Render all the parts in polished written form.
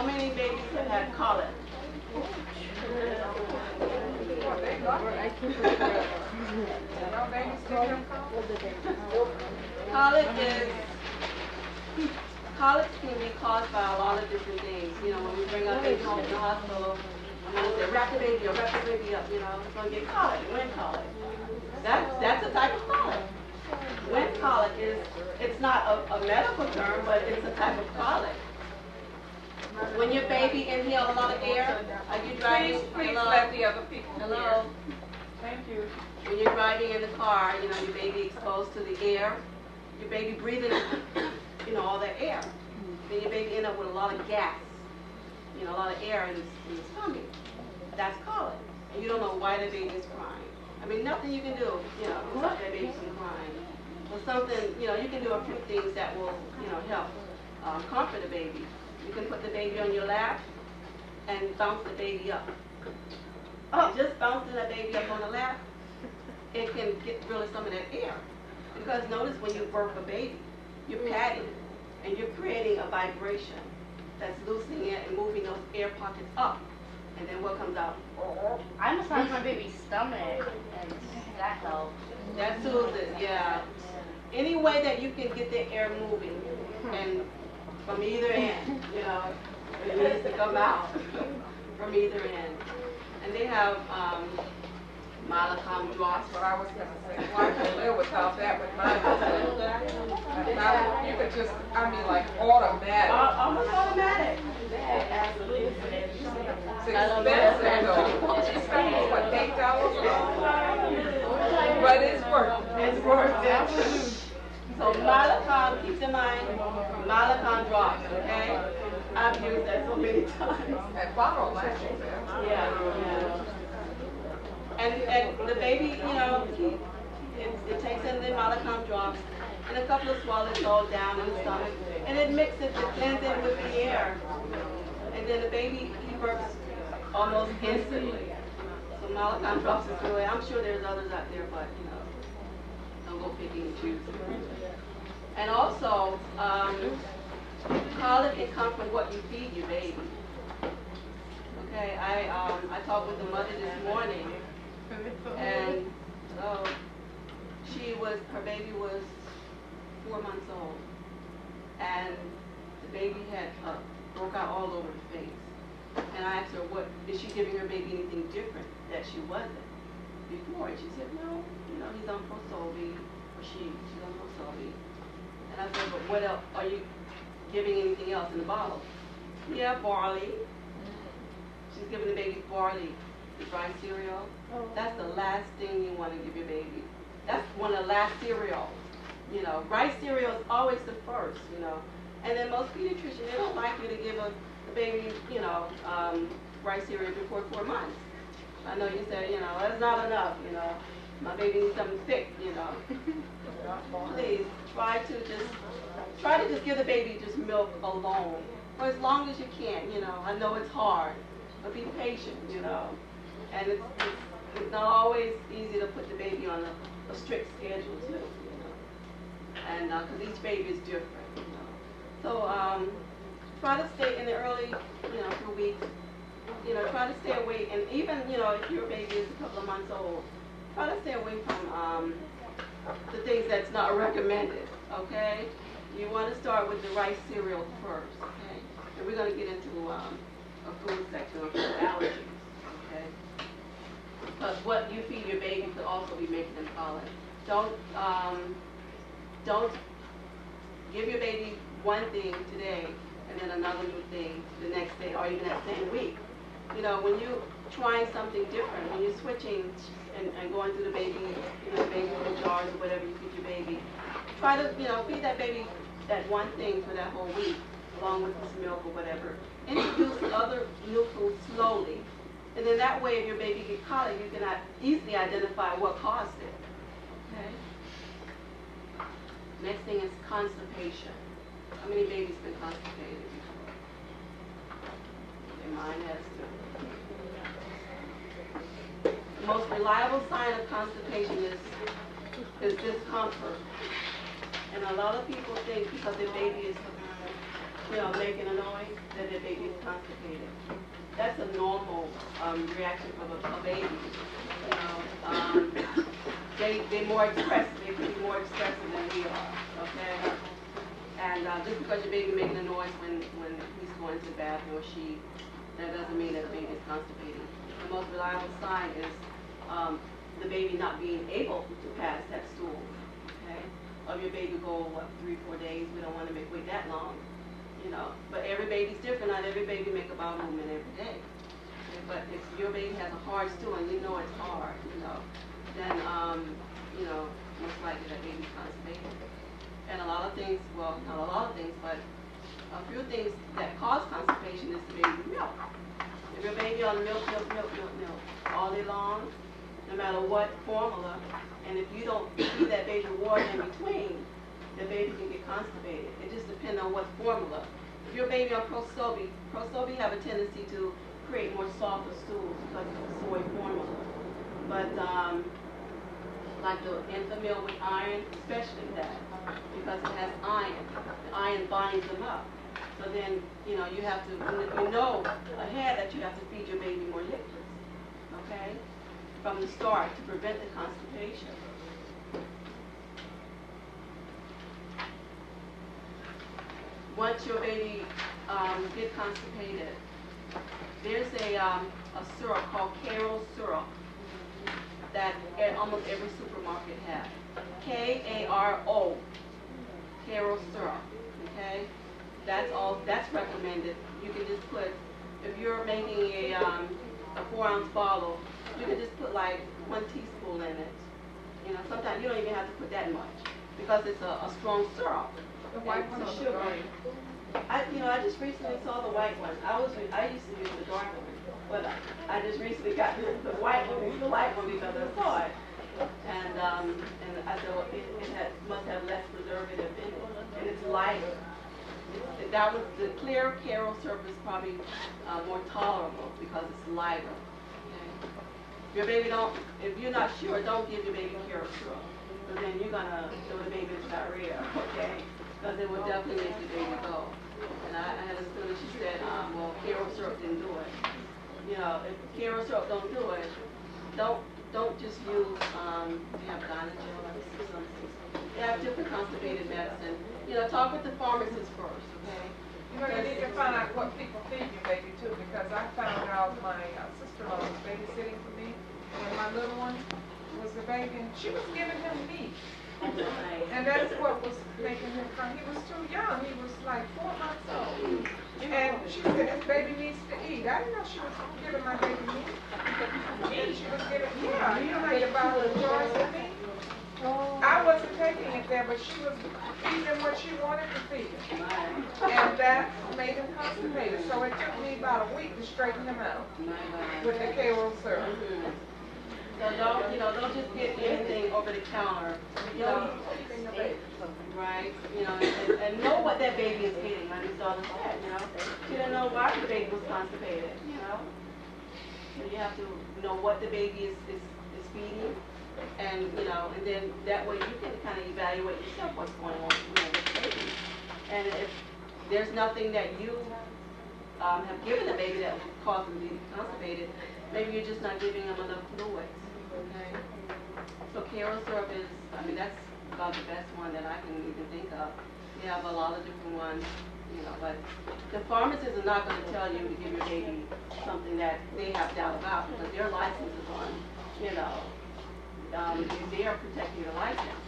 How many babies have had colic? Colic is Colic can be caused by a lot of different things. You know, when we bring our baby home from the hospital, I'm going to say, wrap the baby up, it's going to get colic, wind colic. That's a type of colic. Wind colic it's not a medical term, but it's a type of colic. When your baby inhales a lot of air, are you driving? Please let the other people Hello? hear. Thank you. When you're driving in the car, you know, your baby exposed to the air, your baby breathing, you know, all that air. Then your baby end up with a lot of gas, you know, a lot of air in his tummy. That's colic. And you don't know why the baby is crying. I mean, nothing you can do, you know, to stop that baby from crying. But something, you know, you can do a few things that will, you know, help comfort the baby. You can put the baby on your lap and bounce the baby up. And just bouncing that baby up on the lap, it can get rid of some of that air. Because notice when you birth a baby, you're patting and you're creating a vibration that's loosening it and moving those air pockets up. And then what comes out? I massage my baby's stomach, and that helps. That soothes it, yeah. Any way that you can get the air moving, and from either end, you know, it needs to come out from either end. And they have Malacom drops. What I was going to say, well, I can live without that with mine. You could just, I mean, like automatic. Almost automatic. It's expensive though. She spends what, $8? But it's worth it. It's worth it. So Malacom, keep in mind, Malacom drops, okay? I've used that so many times. That bottle lasts. Yeah. And the baby, you know, it takes in the Malacom drops and a couple of swallows go down in the stomach, and it mixes, it blends in with the air. And then the baby, he burps almost instantly. So Malacom drops is really, I'm sure there's others out there, but, you know, don't go picking and choosing. And also, colic can come from what you feed your baby. Okay, I talked with the mother this morning, and her baby was 4 months old, and the baby had broke out all over the face. And I asked her, what is she giving her baby anything different that she wasn't before? And she said, no, you know, he's on Prosolvi, or she's on Prosolvi. And I said, but what else are you giving anything else in the bottle? Yeah, barley. She's giving the baby barley, the dry cereal. That's the last thing you want to give your baby. That's one of the last cereals. You know, rice cereal is always the first, you know. And then most pediatricians, they don't like you to give a baby, you know, rice cereal before 4 months. I know you said, you know, that's not enough, you know. My baby needs something thick, you know. Please, try to just give the baby just milk alone for as long as you can, you know. I know it's hard, but be patient, you know. And it's not always easy to put the baby on a strict schedule too, you know. And because each baby is different, you know. So try to stay in the early, you know, few weeks, you know, try to stay away. And even, you know, if your baby is a couple of months old, try to stay away from the things that's not recommended, okay? You want to start with the rice cereal first, okay? And we're going to get into a food section of allergies, okay? Because what you feed your baby could also be making them colic. Don't give your baby one thing today and then another new thing the next day or even that same week. You know, when you're trying something different, when you're switching and going through the baby, you know, baby food jars or whatever you feed your baby, try to, you know, feed that baby that one thing for that whole week, along with this milk or whatever. Introduce other new foods slowly. And then that way, if your baby gets colic, you can easily identify what caused it. Okay? Next thing is constipation. How many babies been constipated before? Okay, mine has too. The most reliable sign of constipation is discomfort. And a lot of people think because their baby is making a noise, that their baby is constipated. That's a normal reaction from a baby. They're more expressive. They can be more expressive than we are. Okay. And just because your baby making a noise when he's going to the bathroom or she, that doesn't mean that the baby is constipated. The most reliable sign is the baby not being able to pass that stool. Okay. Of your baby go 3-4 days. We don't want to wait that long. But every baby's different. Not every baby make a bowel movement every day. Okay? But if your baby has a hard stool and you know it's hard, then most likely that baby's constipated. And a lot of things, well, not a lot of things, but a few things that cause constipation is the baby's milk. If your baby on milk all day long, no matter what formula, and if you don't feed that baby water in between, the baby can get constipated. It just depends on what formula. If your baby on Prosobi have a tendency to create more softer stools because of the soy formula. But like the infant milk with iron, especially that, because it has iron. The iron binds them up. So then, you have to, ahead that you have to feed your baby more liquids, okay, from the start to prevent the constipation. Once your baby get constipated, there's a syrup called Karo syrup that almost every supermarket has. K-A-R-O, Karo syrup, okay? That's recommended. You can just put, if you're making a 4-ounce bottle, you can just put like 1 teaspoon in it. Sometimes you don't even have to put that much because it's a strong syrup. The white one or the dark? I just recently saw the white one. I used to use the dark one, but I just recently got the white one because I saw it. And I said, well, it must have less preservative in it, and it's lighter. The clear Karo syrup is probably more tolerable because it's lighter. Okay? If you're not sure, don't give your baby Karo syrup, because then you're gonna throw the baby into diarrhea. Okay? Because it will definitely make the baby go. And I had a student, she said, well, Karo syrup didn't do it. If Karo syrup don't do it, don't just use, you have Dynagel or something. They have different constipated medicine. Talk with the pharmacist first, okay? You need to find out what people feed your baby too, because I found out my sister-in-law was babysitting for me, and my little one was a baby, and she was giving him meat. And that's what was making him come. He was too young. He was like 4 months old. And she said, this baby needs to eat. I didn't know she was giving my baby meat. And she was giving, like about the jars of meat. I wasn't taking it there, but she was feeding him what she wanted to feed him. And that made him constipated. So it took me about a week to straighten him out with the Karo syrup. So don't just get anything over the counter. Right? And know what that baby is getting. Like Miss Dawn said, she didn't know why the baby was constipated. So you have to know what the baby is feeding, and then that way you can kind of evaluate yourself what's going on with the baby. And if there's nothing that you have given the baby that causes them to be constipated, maybe you're just not giving them enough fluids. Okay. So Karo syrup is, that's about the best one that I can even think of. We have a lot of different ones, but the pharmacists are not going to tell you to give your baby something that they have doubt about, because their license is on, they are protecting your license.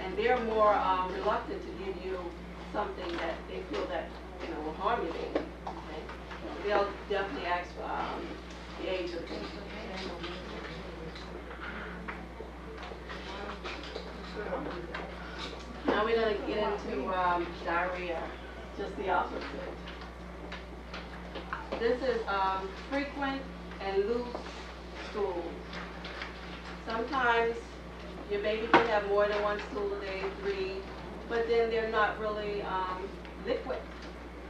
And they're more reluctant to give you something that they feel that, will harm your baby. Okay. They'll definitely ask the age of the baby. Now we're going to get into diarrhea, just the opposite. This is frequent and loose stools. Sometimes your baby can have more than 1 stool a day, 3, but then they're not really liquid.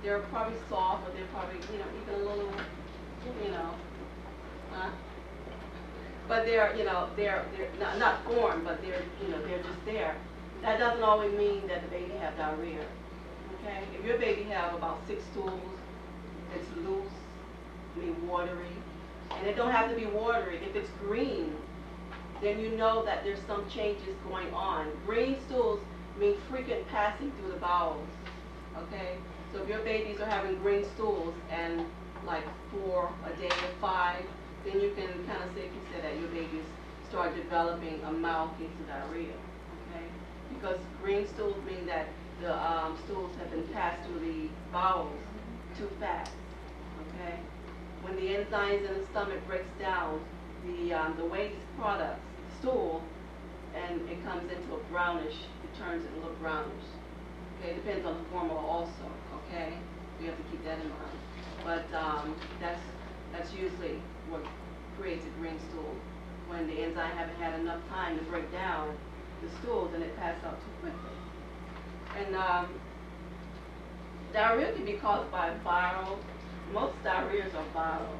They're probably soft, or they're probably, even a little, but they're not formed, but they're just there. That doesn't always mean that the baby have diarrhea. okay? If your baby have about 6 stools, it's loose, watery, and it don't have to be watery. If it's green, then you know that there's some changes going on. Green stools mean frequent passing through the bowels, okay? So if your babies are having green stools and like 4 a day or 5, then you can kind of safely say that your babies start developing a mild case of diarrhea, okay? Because green stools mean that the stools have been passed through the bowels too fast, okay? When the enzymes in the stomach breaks down the waste products, stool, and it comes into a brownish, it turns it a little brownish. Okay, it depends on the formula also, okay? We have to keep that in mind. But that's usually what creates a green stool. When the enzyme haven't had enough time to break down the stools and it passes out too quickly. And diarrhea can be caused by viral. Most diarrheas are viral.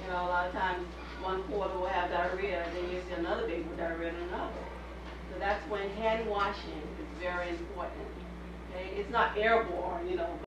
You know, a lot of times one quarter will have diarrhea, and then you see another baby with diarrhea and another. So that's when hand washing is very important. Okay, it's not airborne, you know.